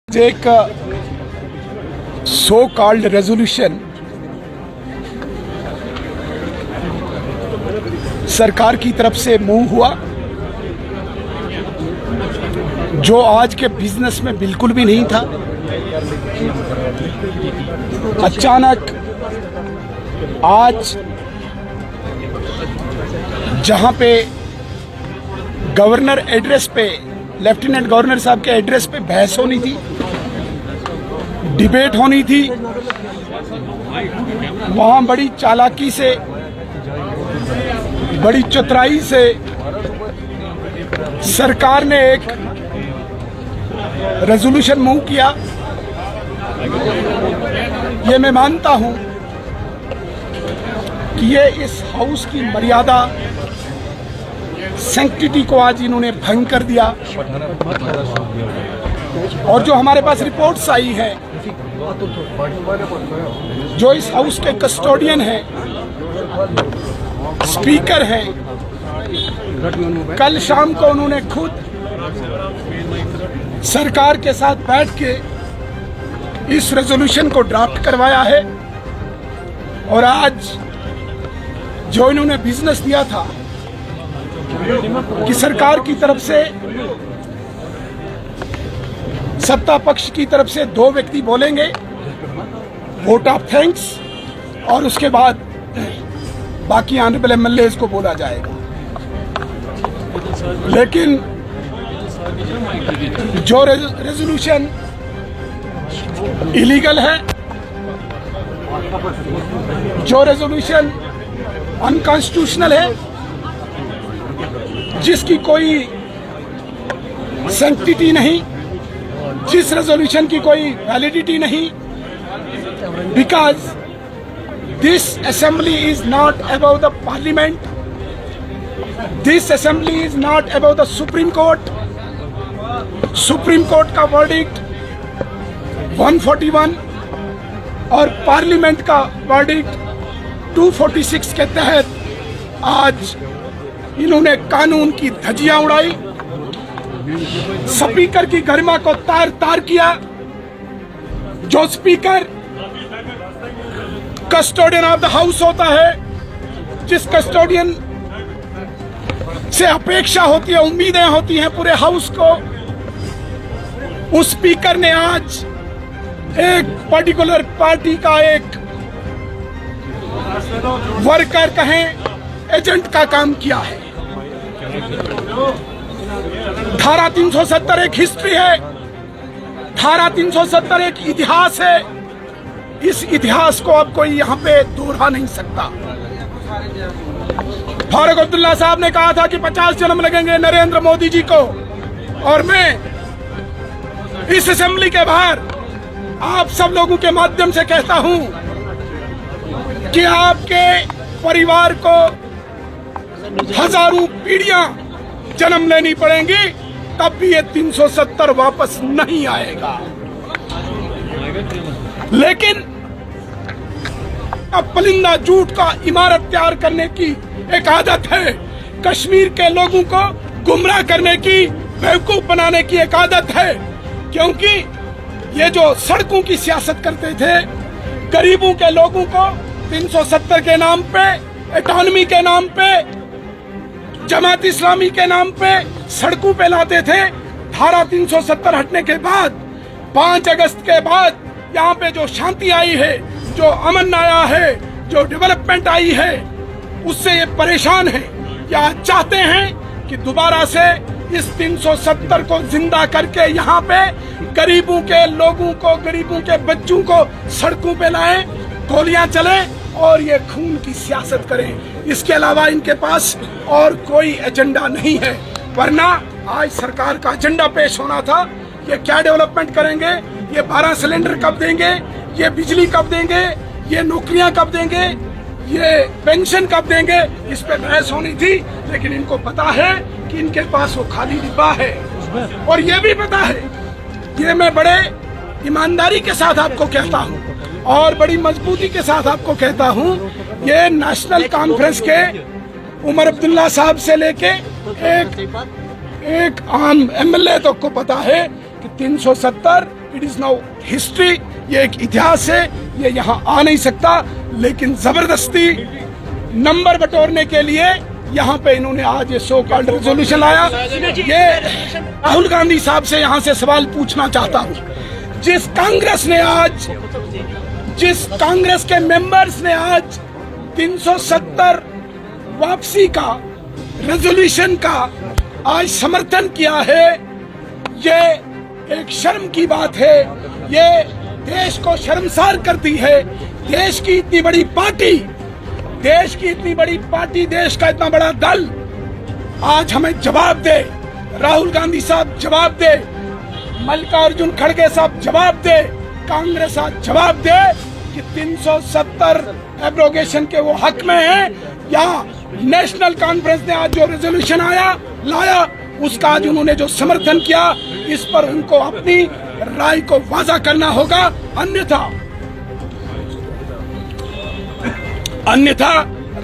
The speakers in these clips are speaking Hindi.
एक सो कॉल्ड रेजोल्यूशन सरकार की तरफ से मूव हुआ जो आज के बिजनेस में बिल्कुल भी नहीं था। अचानक आज जहां पे गवर्नर एड्रेस पे, लेफ्टिनेंट गवर्नर साहब के एड्रेस पे बहस होनी थी, डिबेट होनी थी, वहां बड़ी चालाकी से, बड़ी चतुराई से सरकार ने एक रेजोल्यूशन मूव किया। ये मैं मानता हूं कि ये इस हाउस की मर्यादा, सैंक्टिटी को आज इन्होंने भंग कर दिया। और जो हमारे पास रिपोर्ट्स आई हैं, जो इस हाउस के कस्टोडियन हैं, स्पीकर हैं, कल शाम को उन्होंने खुद सरकार के साथ बैठ के इस रेजोल्यूशन को ड्राफ्ट करवाया है। और आज जो इन्होंने बिजनेस दिया था कि सरकार की तरफ से, सत्ता पक्ष की तरफ से 2 व्यक्ति बोलेंगे, वोट ऑफ थैंक्स, और उसके बाद बाकी ऑनरेबल एमएलए को बोला जाएगा। लेकिन जो रेजोल्यूशन इलीगल है, जो रेजोल्यूशन अनकॉन्स्टिट्यूशनल है, जिसकी कोई सैंक्टिटी नहीं, जिस रेजोल्यूशन की कोई वैलिडिटी नहीं, because this assembly is not about the parliament, this assembly is not about the supreme court. Supreme court का वर्डिक्ट 141 और पार्लियामेंट का वर्डिक्ट 246 के तहत आज इन्होंने कानून की धज्जियां उड़ाई, स्पीकर की गरिमा को तार तार किया। जो speaker custodian of the house होता है, जिस कस्टोडियन से अपेक्षा होती है, उम्मीदें होती हैं पूरे हाउस को, उस स्पीकर ने आज एक पर्टिकुलर पार्टी का एक वर्कर कहें, एजेंट का काम किया है। धारा 370 एक हिस्ट्री है, धारा 370 एक इतिहास है। इस इतिहास को अब कोई यहाँ पे दोहरा नहीं सकता। फारूक अब्दुल्ला साहब ने कहा था कि 50 जन्म लगेंगे नरेंद्र मोदी जी को, और मैं इस असेंबली के बाहर आप सब लोगों के माध्यम से कहता हूं कि आपके परिवार को हजारों पीढ़ियां जन्म लेनी पड़ेंगी, तब भी ये 370 वापस नहीं आएगा। लेकिन अब पलिंदा झूठ का इमारत तैयार करने की एक आदत है, कश्मीर के लोगों को गुमराह करने की, बेवकूफ बनाने की एक आदत है। क्योंकि ये जो सड़कों की सियासत करते थे, गरीबों के लोगों को 370 के नाम पे, ऑटोनॉमी के नाम पे, जमात इस्लामी के नाम पे सड़कों पे लाते थे। धारा 370 हटने के बाद, 5 अगस्त के बाद यहाँ पे जो शांति आई है, जो अमन आया है, जो डेवलपमेंट आई है, उससे ये परेशान है। या चाहते हैं कि दोबारा से इस 370 को जिंदा करके यहाँ पे गरीबों के लोगों को, गरीबों के बच्चों को सड़कों पे लाएं, गोलियां चलें और ये खून की सियासत करें। इसके अलावा इनके पास और कोई एजेंडा नहीं है। वरना आज सरकार का एजेंडा पेश होना था, ये क्या डेवलपमेंट करेंगे, ये 12 सिलेंडर कब देंगे, ये बिजली कब देंगे, ये नौकरियां कब देंगे, ये पेंशन कब देंगे, इस पे बहस होनी थी। लेकिन इनको पता है कि इनके पास वो खाली डिब्बा है, और ये भी पता है, ये मैं बड़े ईमानदारी के साथ आपको कहता हूँ और बड़ी मजबूती के साथ आपको कहता हूँ, ये नेशनल कॉन्फ्रेंस के उमर अब्दुल्ला साहब से लेके एक आम एमएलए तक को पता है कि 370 इट इज नाउ हिस्ट्री, ये एक इतिहास है, ये यहाँ आ नहीं सकता। लेकिन जबरदस्ती नंबर बटोरने के लिए यहाँ पे इन्होंने आज ये सो कॉल्ड रेजोल्यूशन लाया। ये राहुल गांधी साहब से यहाँ से सवाल पूछना चाहता हूँ, जिस कांग्रेस के मेंबर्स ने आज 370 वापसी का रेजोल्यूशन का आज समर्थन किया है, ये एक शर्म की बात है। ये देश को शर्मसार करती है। देश की इतनी बड़ी पार्टी, देश का इतना बड़ा दल आज हमें जवाब दे। राहुल गांधी साहब जवाब दे, मल्लिकार्जुन खड़गे साहब जवाब दे, कांग्रेस आज जवाब दे कि 370 एब्रोगेशन के वो हक में है या नेशनल कॉन्फ्रेंस ने आज जो रेजोल्यूशन लाया उसका आज उन्होंने जो समर्थन किया, इस पर उनको अपनी राय को वाजा करना होगा। अन्यथा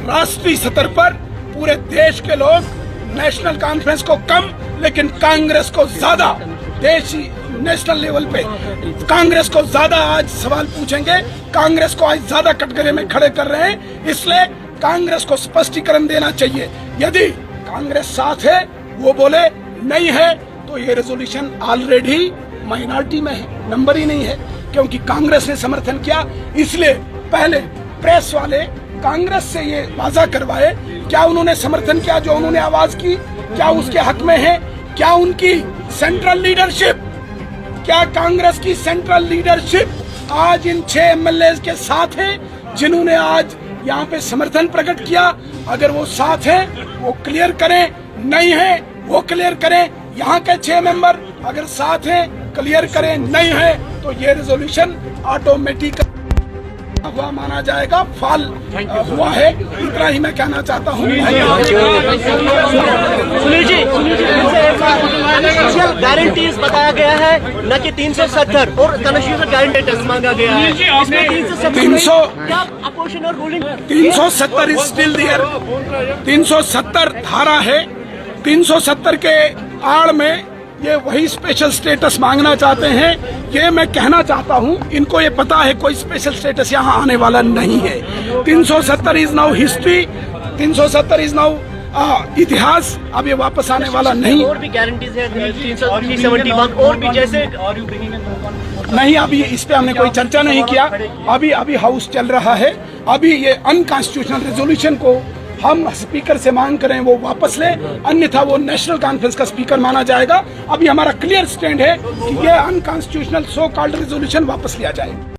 राष्ट्रीय स्तर पर पूरे देश के लोग नेशनल कॉन्फ्रेंस को कम लेकिन कांग्रेस को ज्यादा, देशी नेशनल लेवल पे कांग्रेस को ज्यादा आज सवाल पूछेंगे। कांग्रेस को आज ज्यादा कटघरे में खड़े कर रहे हैं, इसलिए कांग्रेस को स्पष्टीकरण देना चाहिए। यदि कांग्रेस साथ है, वो बोले नहीं है, तो ये रेजोल्यूशन ऑलरेडी माइनॉरिटी में है, नंबर ही नहीं है, क्योंकि कांग्रेस ने समर्थन किया। इसलिए पहले प्रेस वाले कांग्रेस से ये वाजा करवाए, क्या उन्होंने समर्थन किया जो उन्होंने आवाज की, क्या उसके हक में है? क्या उनकी सेंट्रल लीडरशिप, क्या कांग्रेस की सेंट्रल लीडरशिप आज इन 6 एमएलए के साथ है जिन्होंने आज यहाँ पे समर्थन प्रकट किया? अगर वो साथ है वो क्लियर करें, नहीं है वो क्लियर करें। यहाँ के 6 मेंबर अगर साथ हैं क्लियर करें, नहीं है तो ये रेजोल्यूशन ऑटोमेटिक हुआ माना जाएगा, फाल हुआ है। इतना ही मैं कहना चाहता हूँ। सुनील जी गारंटीज बताया गया है, न कि 370 और कॉन्स्टिट्यूशनल गारंटी मांगा गया है। इसमें 370 इज स्टिल देयर। 370 धारा है, 370 के आड़ में ये वही स्पेशल स्टेटस मांगना चाहते हैं। ये मैं कहना चाहता हूँ, इनको ये पता है कोई स्पेशल स्टेटस यहाँ आने वाला नहीं है। 370 is now history, 370 is now इतिहास, अब ये वापस आने वाला नहीं। और भी गारंटीज है 371 और भी जैसे नहीं, अभी इस पे हमने कोई चर्चा नहीं किया। अभी हाउस चल रहा है। अभी ये अनकॉन्स्टिट्यूशनल रेजोल्यूशन को हम स्पीकर से मांग करें वो वापस ले, अन्यथा वो नेशनल कॉन्फ्रेंस का स्पीकर माना जाएगा। अभी हमारा क्लियर स्टैंड है कि ये अनकॉन्स्टिट्यूशनल सो कॉल्ड रेजोल्यूशन वापस लिया जाए।